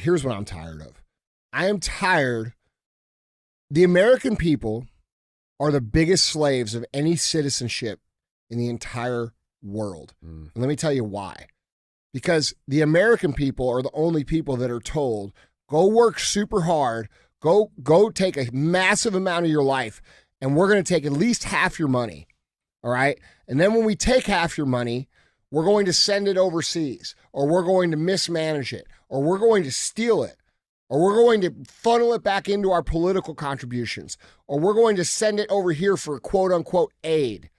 Here's what I'm tired of. I am tired. The American people are the biggest slaves of any citizenship in the entire world. And let me tell you why. Because the American people are the only people that are told, go work super hard, go take a massive amount of your life, and we're going to take at least half your money, all right? And then when we take half your money, we're going to send it overseas, or we're going to mismanage it, or we're going to steal it, or we're going to funnel it back into our political contributions, or we're going to send it over here for quote-unquote aid,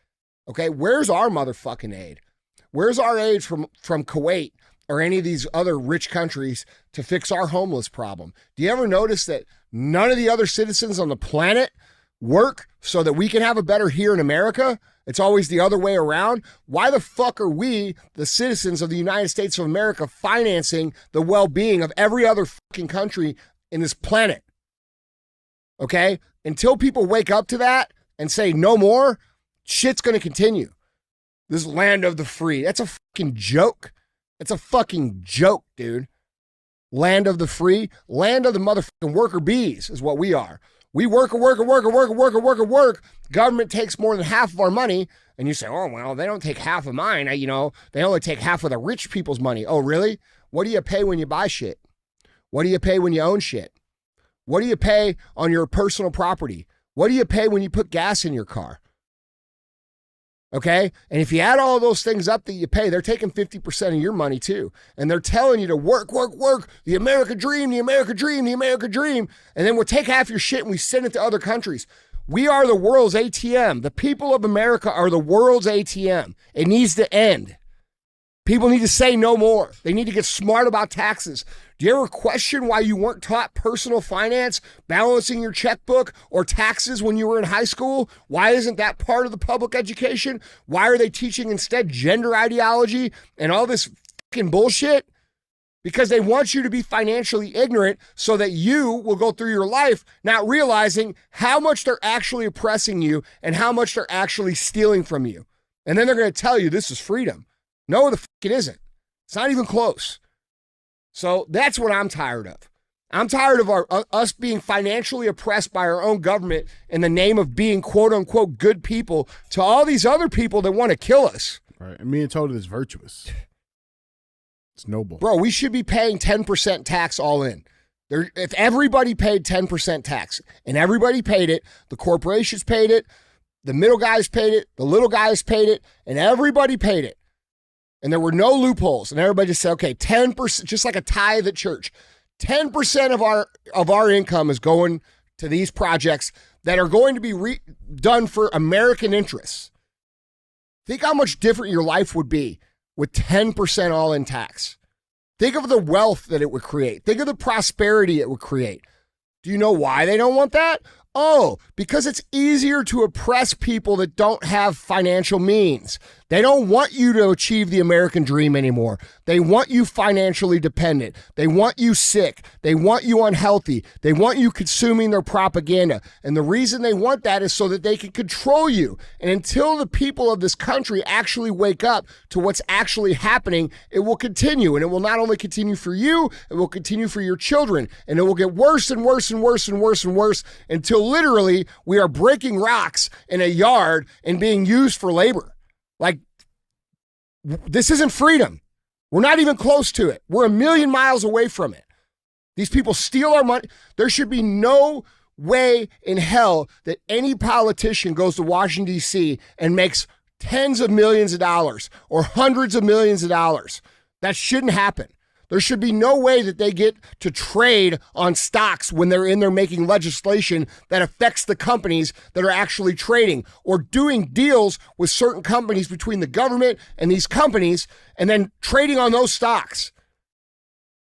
okay? Where's our motherfucking aid? Where's our aid from Kuwait or any of these other rich countries to fix our homeless problem? Do you ever notice that none of the other citizens on the planet work so that we can have a better here in America? It's always the other way around. Why the fuck are we, the citizens of the United States of America, financing the well-being of every other fucking country in this planet? Okay? Until people wake up to that and say no more, shit's going to continue. This land of the free. That's a fucking joke. It's a fucking joke, dude. Land of the free. Land of the motherfucking worker bees is what we are. We work. Government takes more than half of our money. And you say, oh, well, they don't take half of mine. They only take half of the rich people's money. Oh, really? What do you pay when you buy shit? What do you pay when you own shit? What do you pay on your personal property? What do you pay when you put gas in your car? Okay? And if you add all those things up that you pay, they're taking 50% of your money too. And they're telling you to work. The American dream. And then we'll take half your shit and we send it to other countries. We are the world's ATM. The people of America are the world's ATM. It needs to end. People need to say no more. They need to get smart about taxes. Do you ever question why you weren't taught personal finance, balancing your checkbook, or taxes when you were in high school? Why isn't that part of the public education? Why are they teaching instead gender ideology and all this fucking bullshit? Because they want you to be financially ignorant so that you will go through your life not realizing how much they're actually oppressing you and how much they're actually stealing from you. And then they're going to tell you this is freedom. No, the fuck it isn't. It's not even close. So that's what I'm tired of. I'm tired of us being financially oppressed by our own government in the name of being quote unquote good people to all these other people that want to kill us. Right. And being told it is virtuous. It's noble. Bro, we should be paying 10% tax all in. If everybody paid 10% tax and everybody paid it, the corporations paid it, the middle guys paid it, the little guys paid it, and everybody paid it. And there were no loopholes. And everybody just said, okay, 10%, just like a tithe at church, 10% of our income is going to these projects that are going to be done for American interests. Think how much different your life would be with 10% all-in tax. Think of the wealth that it would create. Think of the prosperity it would create. Do you know why they don't want that? Oh, because it's easier to oppress people that don't have financial means. They don't want you to achieve the American dream anymore. They want you financially dependent. They want you sick. They want you unhealthy. They want you consuming their propaganda. And the reason they want that is so that they can control you. And until the people of this country actually wake up to what's actually happening, it will continue. And it will not only continue for you, it will continue for your children. And it will get worse and worse and worse and worse and worse until literally we are breaking rocks in a yard and being used for labor. Like, this isn't freedom. We're not even close to it. We're a million miles away from it. These people steal our money. There should be no way in hell that any politician goes to Washington, D.C. and makes tens of millions of dollars or hundreds of millions of dollars. That shouldn't happen. There should be no way that they get to trade on stocks when they're in there making legislation that affects the companies that are actually trading or doing deals with certain companies between the government and these companies and then trading on those stocks.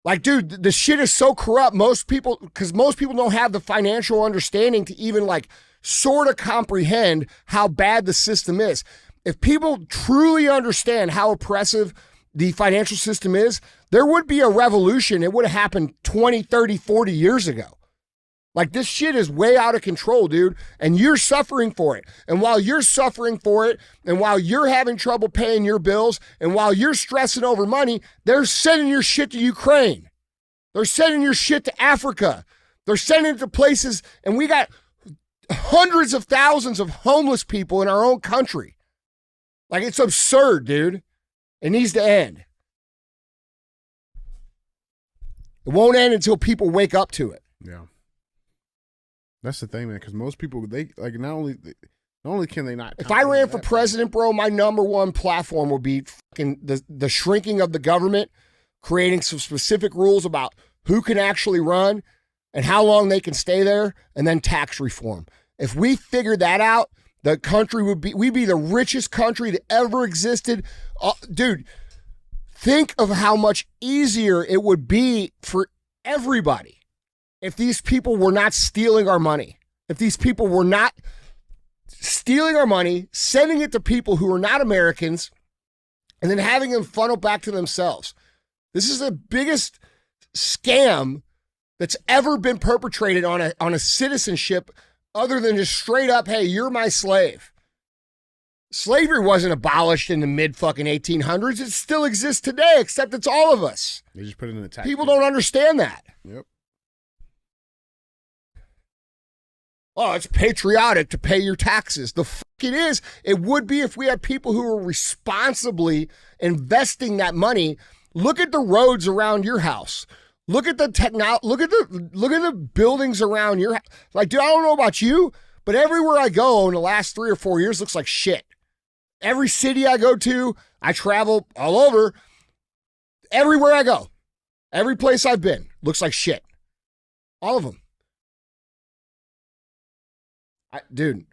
Like, dude, the shit is so corrupt. Most people don't have the financial understanding to even like sort of comprehend how bad the system is. If people truly understand how oppressive the financial system is, there would be a revolution. It would have happened 20, 30, 40 years ago. Like, this shit is way out of control, dude, and you're suffering for it. And while you're suffering for it, and while you're having trouble paying your bills, and while you're stressing over money, they're sending your shit to Ukraine. They're sending your shit to Africa. They're sending it to places, and we got hundreds of thousands of homeless people in our own country. Like, it's absurd, dude. It needs to end. It won't end until people wake up to it. Yeah. That's the thing, man, because most people, they like not only can they not. If I ran for president, bro, my number one platform would be fucking the shrinking of the government, creating some specific rules about who can actually run and how long they can stay there, and then tax reform. If we figured that out, the country we'd be the richest country that ever existed. Dude, think of how much easier it would be for everybody if these people were not stealing our money. If these people were not stealing our money, sending it to people who are not Americans, and then having them funnel back to themselves. This is the biggest scam that's ever been perpetrated on a citizenship other than just straight up, hey, you're my slave. Slavery wasn't abolished in the mid-fucking 1800s. It still exists today, except it's all of us. They just put it in the tax. People don't understand that. Yep. Oh, it's patriotic to pay your taxes. The fuck it is. It would be if we had people who were responsibly investing that money. Look at the roads around your house. Look at the look at the buildings around your house. Like, dude, I don't know about you, but everywhere I go in the last 3 or 4 years looks like shit. Every city I go to, I travel all over. Everywhere I go, every place I've been looks like shit. All of them. Dude,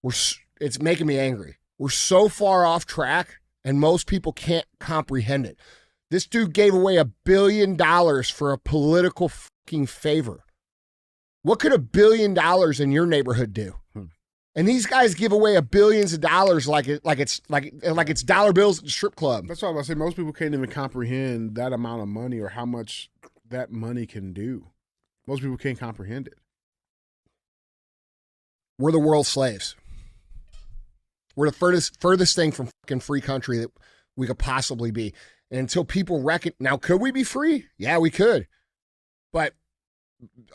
it's making me angry. We're so far off track, and most people can't comprehend it. This dude gave away $1 billion for a political fucking favor. What could $1 billion in your neighborhood do? And these guys give away billions of dollars like it's dollar bills at the strip club. That's what I was about to say. Most people can't even comprehend that amount of money or how much that money can do. Most people can't comprehend it. We're the world's slaves. We're the furthest thing from fucking free country that we could possibly be. And until people now, could we be free? Yeah, we could. But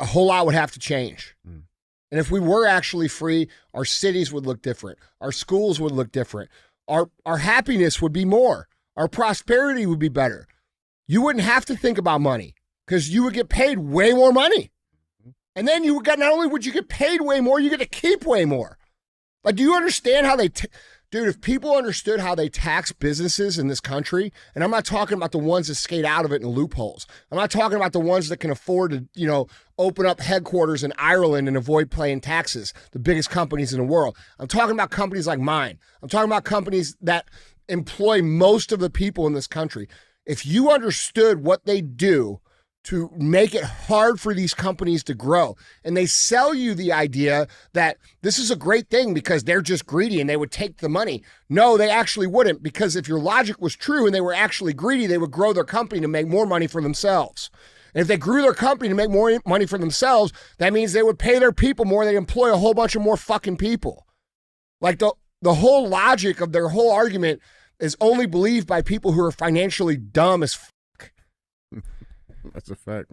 a whole lot would have to change. And if we were actually free, our cities would look different. Our schools would look different. Our happiness would be more. Our prosperity would be better. You wouldn't have to think about money because you would get paid way more money. And then not only would you get paid way more, you get to keep way more. Like, do you understand how they, dude, if people understood how they tax businesses in this country, and I'm not talking about the ones that skate out of it in loopholes. I'm not talking about the ones that can afford to, open up headquarters in Ireland and avoid paying taxes, the biggest companies in the world. I'm talking about companies like mine. I'm talking about companies that employ most of the people in this country. If you understood what they do to make it hard for these companies to grow. And they sell you the idea that this is a great thing because they're just greedy and they would take the money. No, they actually wouldn't, because if your logic was true and they were actually greedy, they would grow their company to make more money for themselves. And if they grew their company to make more money for themselves, that means they would pay their people more. They'd employ a whole bunch of more fucking people. Like the whole logic of their whole argument is only believed by people who are financially dumb as fuck. That's a fact.